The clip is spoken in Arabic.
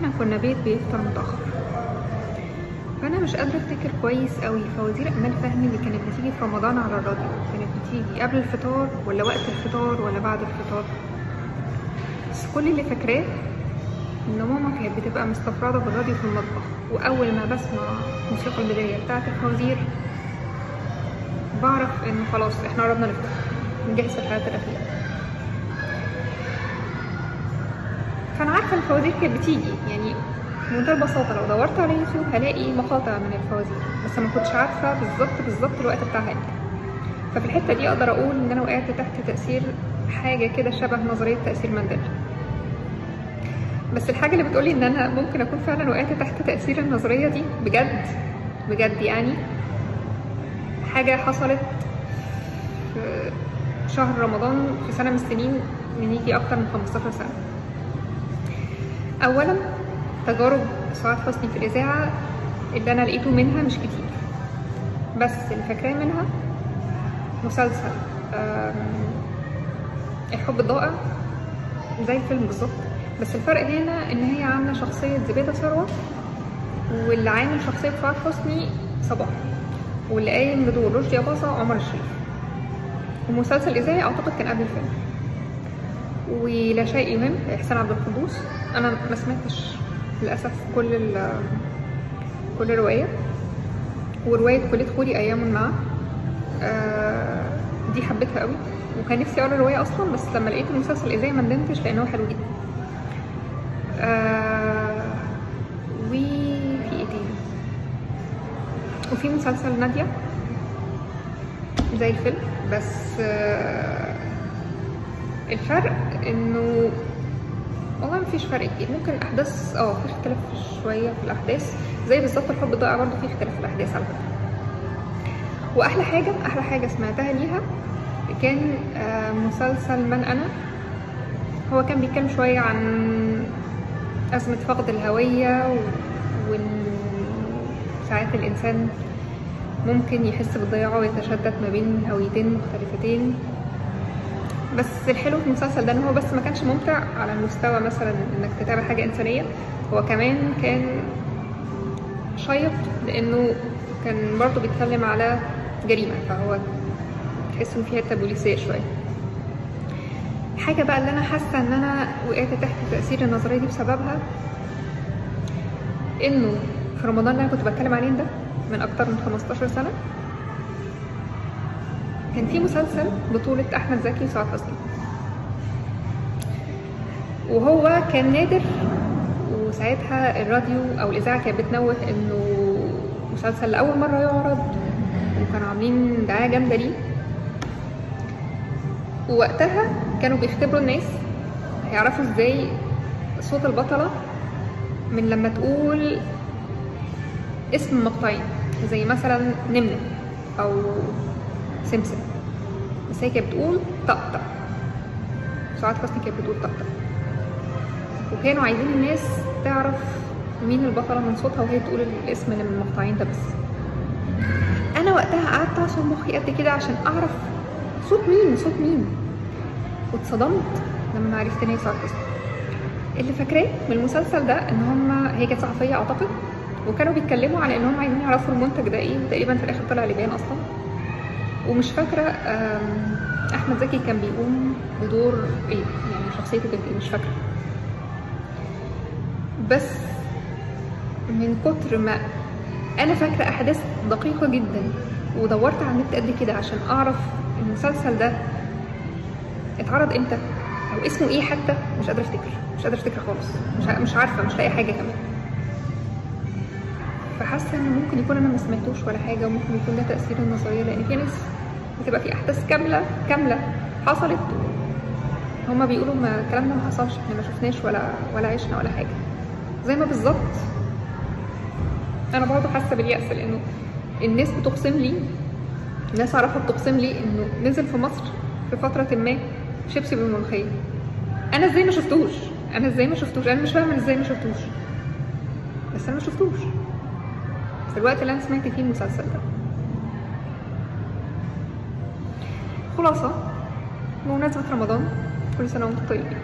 احنا كنا بيت بيفطر متأخر، فانا مش قادرة افتكر كويس قوي فوازير امال فهمي اللي كانت بتيجي في رمضان على الراديو كانت بتيجي قبل الفطار ولا وقت الفطار ولا بعد الفطار. بس كل اللي فاكراه ان ماما كانت بتبقى مستفردة بالراديو في المطبخ، واول ما بسمع موسيقى البداية بتاعة الفوازير بعرف ان خلاص احنا قربنا نفطر نجهز في الحلقات الاخيرة. فانا عارفة الفوازير كانت بتيجي يعني بمنتهى البساطة، لو دورت على يوتيوب هلاقي مقاطع من الفوازير، بس ما كنتش عارفة بالظبط الوقت بتاعها امتى. ففي الحتة دي اقدر اقول ان انا وقعت تحت تأثير حاجة كده شبه نظرية تأثير مانديلا. بس الحاجة اللي بتقولي ان انا ممكن اكون فعلا وقعت تحت تأثير النظرية دي بجد يعني حاجة حصلت في شهر رمضان في سنة من السنين، من يجي اكتر من 15 سنة. اولا تجارب سعاد حسني في الإذاعة اللي أنا لقيته منها مش كتير، بس اللي فاكراه منها مسلسل الحب الضائع زي الفيلم بالظبط، بس الفرق هنا إن هي عاملة شخصية زبيدة ثروت، واللي عامل شخصية سعاد حسني صباح، واللي قايم بدور رشدي أباظة عمر الشريف. ومسلسل إذاعي أعتقد كان قبل الفيلم. ولا شيء يهم إحسان عبد القدوس، أنا ما سمعتش للأسف كل رواية، ورواية كلية خولي أيام معه دي حبيتها قوي، وكان نفسي أقرأ الرواية أصلا، بس لما لقيت المسلسل إزاي ما ندمتش لأنه حلو جدا. وفي إيه تاني؟ وفي مسلسل نادية زي الفيلم، بس الفرق إنه والله مفيش فرق كبير، ممكن الاحداث في اختلاف شويه في الاحداث، زي بالظبط الحب الضائع برضه في اختلاف في الاحداث على فكره. واحلى حاجه سمعتها ليها كان مسلسل من انا. هو كان بيتكلم شويه عن ازمه فقد الهويه، وان ساعات الانسان ممكن يحس بالضياع ويتشتت ما بين هويتين مختلفتين. بس الحلو في المسلسل ده ان هو بس ما كانش ممتع على المستوى مثلا انك تتابع حاجه انسانيه، هو كمان كان شيق لانه كان برضه بيتكلم على جريمه، فهو تحس ان فيه حته بوليسيه شويه. حاجه بقى اللي انا حاسه ان انا وقعت تحت تاثير النظريه دي بسببها، انه في رمضان اللي انا كنت بتكلم عليه ده من اكتر من 15 سنه كان في مسلسل بطولة أحمد زكي وسعاد حسني، وهو كان نادر، وساعتها الراديو أو الإذاعة كانت بتنوه إنه مسلسل لأول مرة يعرض، وكانوا عاملين دعاية جامدة ليه. ووقتها كانوا بيختبروا الناس هيعرفوا ازاي صوت البطلة من لما تقول اسم مقطعين زي مثلا نمنة أو سمسم، بس هي كانت بتقول طقطق، سعاد حسني كانت بتقول طقطق، وكانوا عايزين الناس تعرف مين البطلة من صوتها وهي تقول الاسم اللي من المقطعين ده. بس انا وقتها قعدت اعصر مخي قد كده عشان اعرف صوت مين، واتصدمت لما عرفت ان هي سعاد حسني. اللي فاكراه من المسلسل ده ان هي كانت صحفية اعتقد، وكانوا بيتكلموا على انهم عايزين يعرفوا المنتج ده ايه، تقريبا في الاخر طلع لبان اصلا. ومش فاكرة أحمد زكي كان بيقوم بدور ايه، يعني شخصيته كانت ايه مش فاكرة. بس من كتر ما أنا فاكرة أحداث دقيقة جدا ودورت على النت قد كده عشان أعرف المسلسل ده اتعرض امتى أو اسمه ايه حتى، مش قادرة أفتكر خالص، مش عارفة، مش لاقي حاجة كمان. فحاسة إن ممكن يكون أنا ما سمعتوش ولا حاجة، وممكن يكون ده تأثير النظرية، لأن في ناس بتبقى في أحداث كاملة حصلت هما بيقولوا ما الكلام ده ما حصلش، احنا ما شفناش ولا عشنا ولا حاجة. زي ما بالظبط أنا برضه حاسة باليأس، لأنه الناس بتقسم لي، الناس أعرفها بتقسم لي إنه نزل في مصر في فترة ما شيبسي بالملوخية. أنا إزاي ما شفتوش؟ أنا مش فاهمة إزاي ما شفتوش، بس أنا ما شفتوش في الوقت اللي أنا سمعت فيه المسلسل ده. خلاصة، بمناسبة رمضان كل سنة وانتم طيبين.